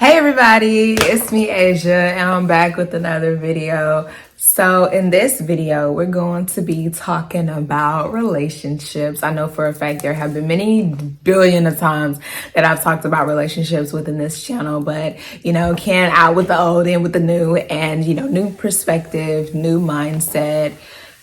Hey everybody, it's me Asia and I'm back with another video. So in this video, we're going to be talking about relationships. I know for a fact there have been many billion of times that I've talked about relationships within this channel, but can out with the old and with the new and new perspective, new mindset.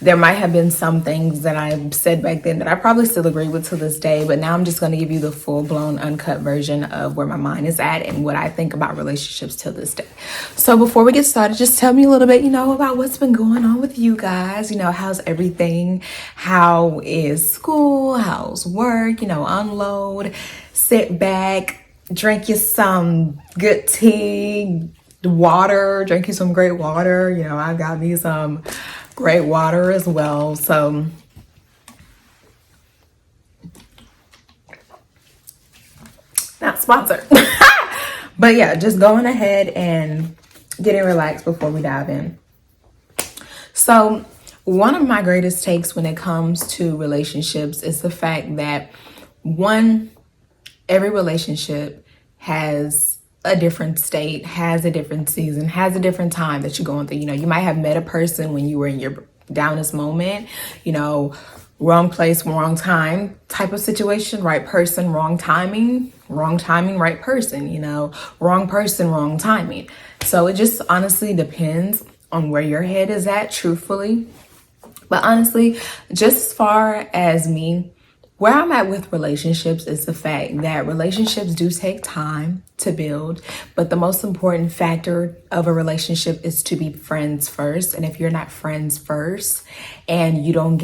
There might have been some things that I said back then that I probably still agree with to this day, but now I'm just going to give you the full-blown uncut version of where my mind is at and what I think about relationships till this day. So before we get started, just tell me a little bit, about what's been going on with you guys. How's everything? How is school? How's work? Unload, sit back, drink you some good tea, water, drink you some great water. I got me some great water as well. So not sponsored. But yeah, just going ahead and getting relaxed before we dive in. So one of my greatest takes when it comes to relationships is the fact that every relationship has a different state, has a different season, has a different time that you're going through. You might have met a person when you were in your downest moment, wrong place, wrong time type of situation, right person, wrong timing, right person, wrong person, wrong timing. So it just honestly depends on where your head is at, truthfully. But honestly, just as far as me, where I'm at with relationships is the fact that relationships do take time to build, but the most important factor of a relationship is to be friends first. And if you're not friends first and you don't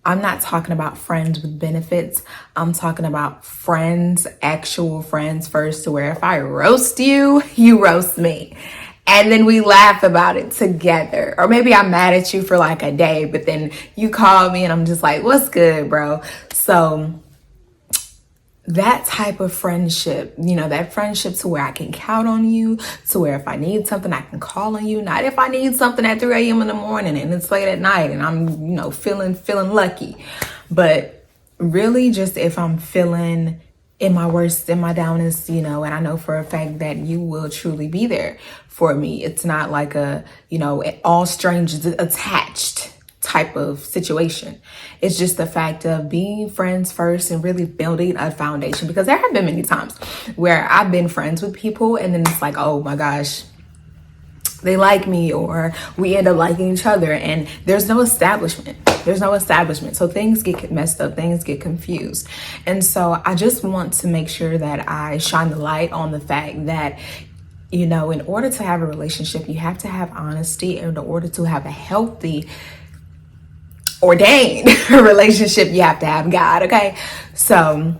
I'm not talking about friends with benefits. I'm talking about friends, actual friends first, to where if I roast you, you roast me. And then we laugh about it together. Or maybe I'm mad at you for like a day, but then you call me and I'm just like, what's good, bro? So that type of friendship, that friendship to where I can count on you, to where if I need something, I can call on you. Not if I need something at 3 a.m. in the morning and it's late at night and I'm, feeling lucky. But really just if I'm feeling in my worst, in my downest, and I know for a fact that you will truly be there for me. It's not like a, all strangers attached type of situation. It's just the fact of being friends first and really building a foundation, because there have been many times where I've been friends with people and then it's like, oh my gosh, they like me, or we end up liking each other, and there's no establishment. So things get messed up, things get confused. And so I just want to make sure that I shine the light on the fact that, in order to have a relationship, you have to have honesty. And in order to have a healthy, ordained relationship, you have to have God, okay? So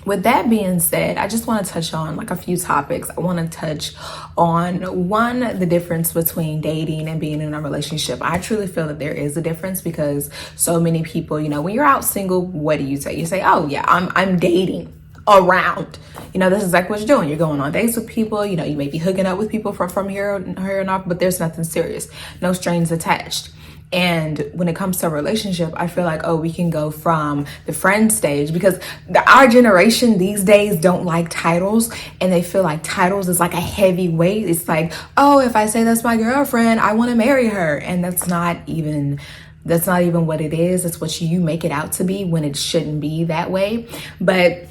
with that being said, I just want to touch on like a few topics. I want to touch on the difference between dating and being in a relationship. I truly feel that there is a difference, because so many people, when you're out single, what do you say? You say, oh yeah, I'm dating around. This is like what you're doing. You're going on dates with people. You may be hooking up with people from here and off, but there's nothing serious, no strings attached. And when it comes to a relationship, I feel like, we can go from the friend stage, because our generation these days don't like titles, and they feel like titles is like a heavy weight. It's like, oh, if I say that's my girlfriend, I want to marry her. And that's not even what it is. It's what you make it out to be, when it shouldn't be that way. But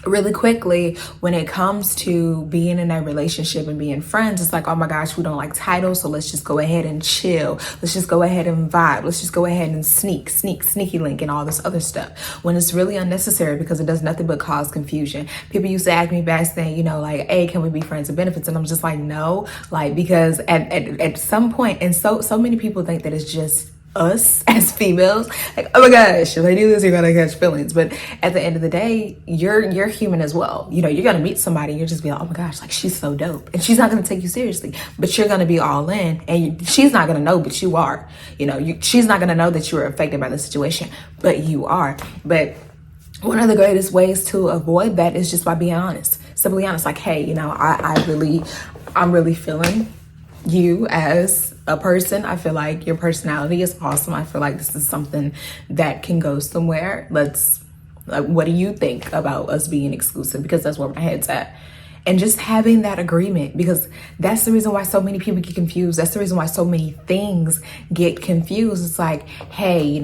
really quickly, when it comes to being in a relationship and being friends, it's like, oh my gosh, we don't like titles, so let's just go ahead and chill. Let's just go ahead and vibe. Let's just go ahead and sneaky link and all this other stuff, when it's really unnecessary, because it does nothing but cause confusion. People used to ask me back then, like, hey, can we be friends with benefits? And I'm just like, no, like, because at some point, and so many people think that it's just us as females, like, oh my gosh, if I do this, you're gonna catch feelings. But at the end of the day, you're human as well. You're gonna meet somebody, you're just be like, oh my gosh, like, she's so dope, and she's not gonna take you seriously, but you're gonna be all in, and she's not gonna know, but you are. She's not gonna know that you were affected by the situation, but you are. But one of the greatest ways to avoid that is just by being honest. Simply honest, like, hey, I'm really feeling you as a person. I feel like your personality is awesome. I feel like this is something that can go somewhere. What do you think about us being exclusive? Because that's where my head's at. And just having that agreement, because that's the reason why so many people get confused. That's the reason why so many things get confused. It's like, hey,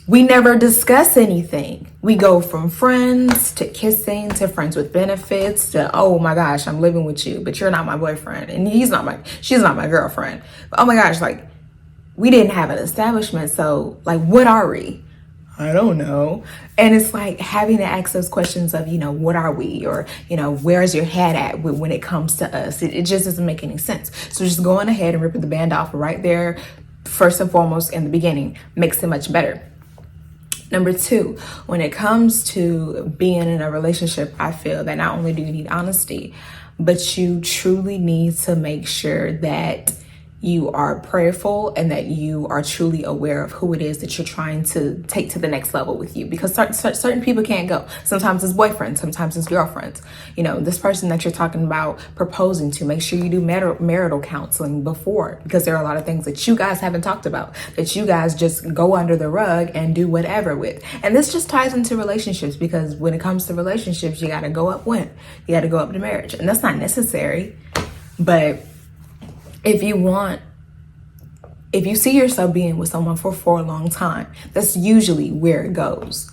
we never discuss anything. We go from friends to kissing to friends with benefits to, oh my gosh, I'm living with you, but you're not my boyfriend. And she's not my girlfriend. But oh my gosh, like, we didn't have an establishment. So like, what are we? I don't know. And it's like having to ask those questions of, what are we? Or, where's your head at when it comes to us? It just doesn't make any sense. So just going ahead and ripping the band off right there, first and foremost in the beginning, makes it much better. Number 2, when it comes to being in a relationship, I feel that not only do you need honesty, but you truly need to make sure that you are prayerful and that you are truly aware of who it is that you're trying to take to the next level with you, because certain people can't go. Sometimes it's boyfriends, sometimes it's girlfriends. This person that you're talking about proposing to, make sure you do marital counseling before, because there are a lot of things that you guys haven't talked about, that you guys just go under the rug and do whatever with. And this just ties into relationships, because when it comes to relationships, you got to go up when? You got to go up to marriage. And that's not necessary, but if you see yourself being with someone for a long time, that's usually where it goes.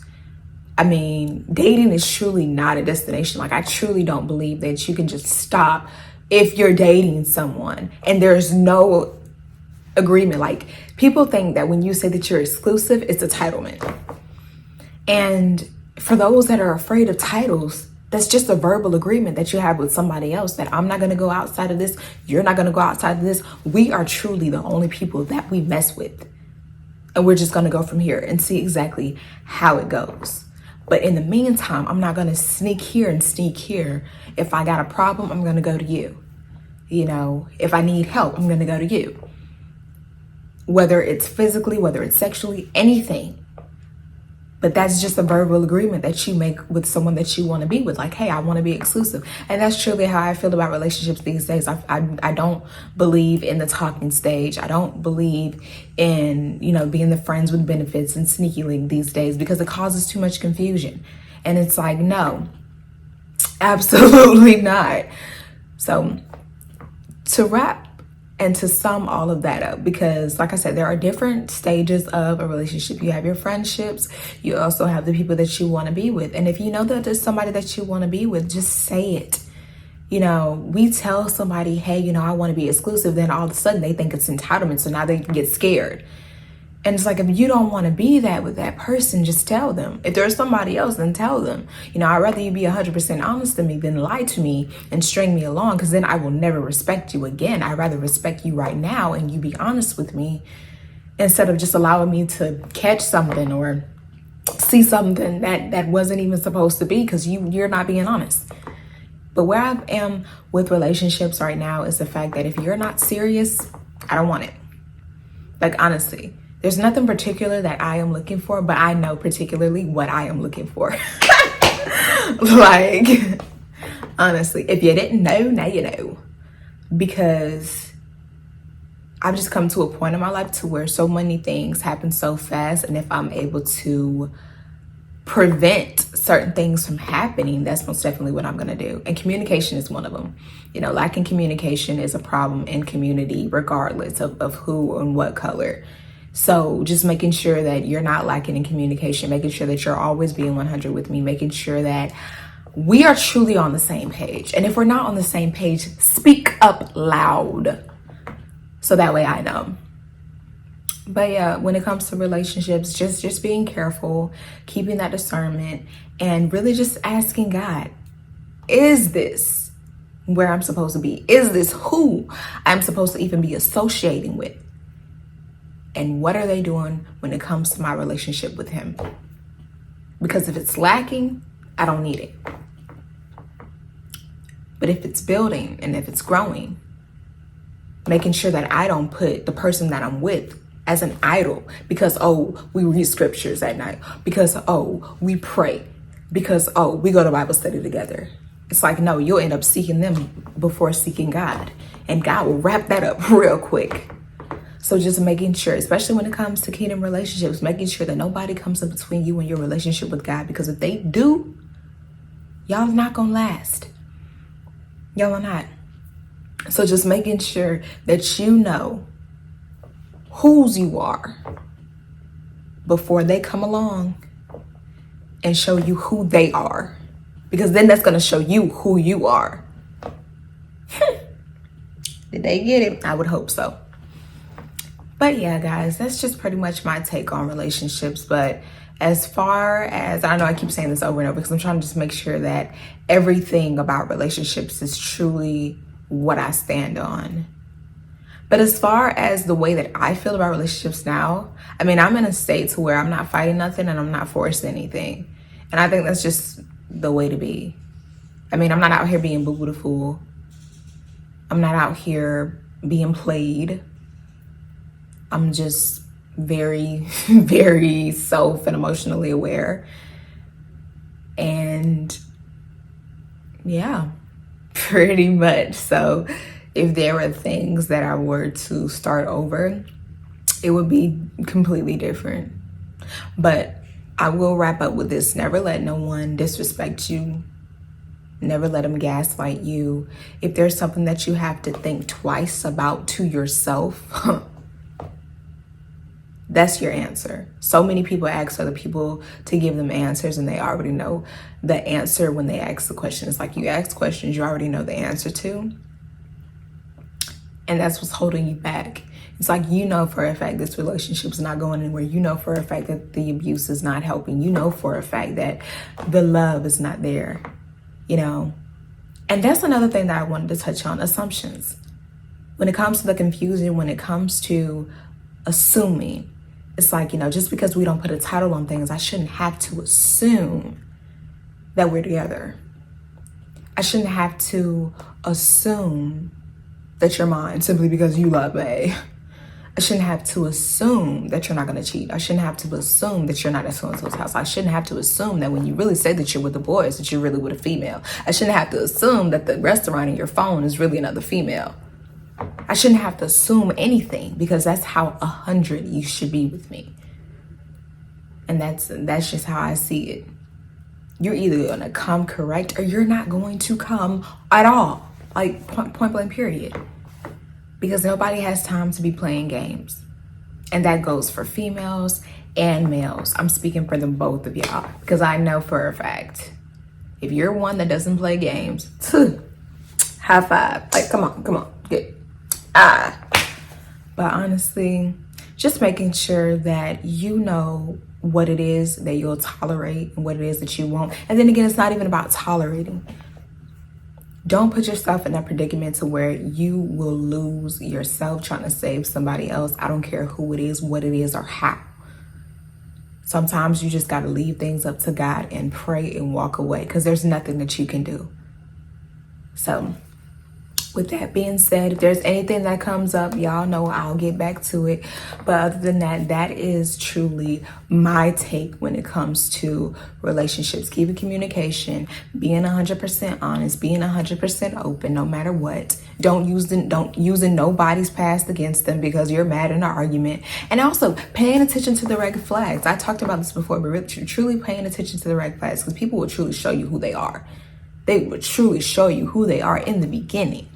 I mean, dating is truly not a destination. Like, I truly don't believe that you can just stop if you're dating someone and there's no agreement. Like, people think that when you say that you're exclusive, it's entitlement. And for those that are afraid of titles, that's just a verbal agreement that you have with somebody else, that I'm not going to go outside of this. You're not going to go outside of this. We are truly the only people that we mess with. And we're just going to go from here and see exactly how it goes. But in the meantime, I'm not going to sneak here and sneak here. If I got a problem, I'm going to go to you. If I need help, I'm going to go to you. Whether it's physically, whether it's sexually, anything. But that's just a verbal agreement that you make with someone that you want to be with. Like, hey, I want to be exclusive. And that's truly how I feel about relationships these days. I don't believe in the talking stage. I don't believe in, being the friends with benefits and sneaky link these days, because it causes too much confusion. And it's like, no, absolutely not. So to wrap and to sum all of that up, because like I said, there are different stages of a relationship. You have your friendships. You also have the people that you want to be with. And if you know that there's somebody that you want to be with, just say it. We tell somebody, hey, I want to be exclusive. Then all of a sudden they think it's entitlement. So now they get scared. And it's like, if you don't want to be that with that person, just tell them. If there's somebody else, then tell them. I'd rather you be 100% honest to me than lie to me and string me along, because then I will never respect you again. I'd rather respect you right now and you be honest with me, instead of just allowing me to catch something or see something that wasn't even supposed to be, because you're not being honest. But where I am with relationships right now is the fact that if you're not serious, I don't want it. Like, honestly. There's nothing particular that I am looking for, but I know particularly what I am looking for. Like, honestly, if you didn't know, now you know. Because I've just come to a point in my life to where so many things happen so fast. And if I'm able to prevent certain things from happening, that's most definitely what I'm going to do. And communication is one of them. Lacking communication is a problem in community, regardless of who and what color. So just making sure that you're not lacking in communication, making sure that you're always being 100 with me, making sure that we are truly on the same page. And if we're not on the same page, speak up loud, so that way I know. But yeah, when it comes to relationships, just being careful, keeping that discernment, and really just asking God, is this where I'm supposed to be? Is this who I'm supposed to even be associating with? And what are they doing when it comes to my relationship with him? Because if it's lacking, I don't need it. But if it's building and if it's growing, making sure that I don't put the person that I'm with as an idol, because, oh, we read scriptures at night, because, oh, we pray, because, oh, we go to Bible study together. It's like, no, you'll end up seeking them before seeking God. And God will wrap that up real quick. So just making sure, especially when it comes to kingdom relationships, making sure that nobody comes in between you and your relationship with God. Because if they do, Y'all are not gonna last. Y'all are not. So just making sure that you know whose you are before they come along and show you who they are. Because then that's gonna show you who you are. Did they get it? I would hope so. But yeah, guys, that's just pretty much my take on relationships. But as far as, I know I keep saying this over and over because I'm trying to just make sure that everything about relationships is truly what I stand on. But as far as the way that I feel about relationships now, I mean, I'm in a state to where I'm not fighting nothing and I'm not forcing anything. And I think that's just the way to be. I mean, I'm not out here being boo-boo the fool. I'm not out here being played. I'm just very, very self and emotionally aware. And yeah, pretty much. So if there were things that I were to start over, it would be completely different. But I will wrap up with this. Never let no one disrespect you. Never let them gaslight you. If there's something that you have to think twice about to yourself, that's your answer. So many people ask other people to give them answers and they already know the answer when they ask the question. It's like you ask questions you already know the answer to. And that's what's holding you back. It's like, you know for a fact this relationship is not going anywhere. You know for a fact that the abuse is not helping. You know for a fact that the love is not there, you know. And that's another thing that I wanted to touch on, assumptions. When it comes to the confusion, when it comes to assuming, it's like, you know, just because we don't put a title on things, I shouldn't have to assume that we're together. I shouldn't have to assume that you're mine simply because you love me. I shouldn't have to assume that you're not going to cheat. I shouldn't have to assume that you're not at so-and-so's house. I shouldn't have to assume that when you really say that you're with the boys, that you're really with a female. I shouldn't have to assume that the restaurant in your phone is really another female. I shouldn't have to assume anything because that's how 100 you should be with me. And that's just how I see it. You're either going to come correct or you're not going to come at all. Like point blank period. Because nobody has time to be playing games. And that goes for females and males. I'm speaking for them both of y'all. Because I know for a fact, if you're one that doesn't play games, high five. Like, come on, get. But honestly, just making sure that you know what it is that you'll tolerate and what it is that you won't. And then again, it's not even about tolerating. Don't put yourself in that predicament to where you will lose yourself trying to save somebody else. I don't care who it is, what it is, or how. Sometimes you just got to leave things up to God and pray and walk away because there's nothing that you can do. So with that being said, if there's anything that comes up, y'all know I'll get back to it. But other than that, that is truly my take when it comes to relationships. Keeping communication, being 100% honest, being 100% open, no matter what. Don't using nobody's past against them because you're mad in an argument. And also paying attention to the red flags. I talked about this before, but really, truly paying attention to the red flags because people will truly show you who they are. They would truly show you who they are in the beginning.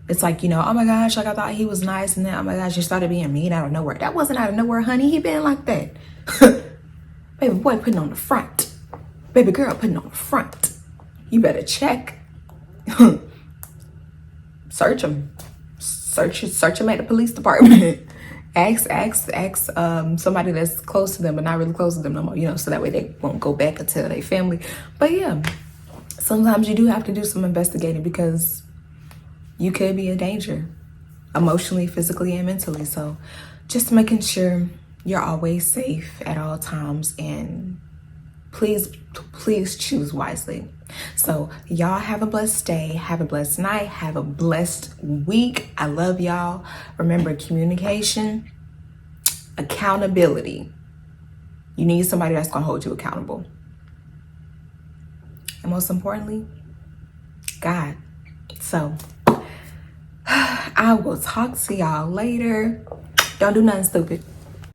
It's like, you know, oh my gosh, like I thought he was nice, and then, oh my gosh, you started being mean out of nowhere. That wasn't out of nowhere, honey. He been like that. Baby boy putting on the front. Baby girl putting on the front. You better check. Search him. Search him at the police department. ask somebody that's close to them, but not really close to them no more, you know, so that way they won't go back and tell their family. But yeah, sometimes you do have to do some investigating because you could be in danger emotionally, physically, and mentally. So just making sure you're always safe at all times, and please choose wisely. So y'all have a blessed day, have a blessed night, have a blessed week. I love y'all. Remember, communication, accountability. You need somebody that's gonna hold you accountable. And most importantly, God. So I will talk to y'all later. Don't do nothing stupid.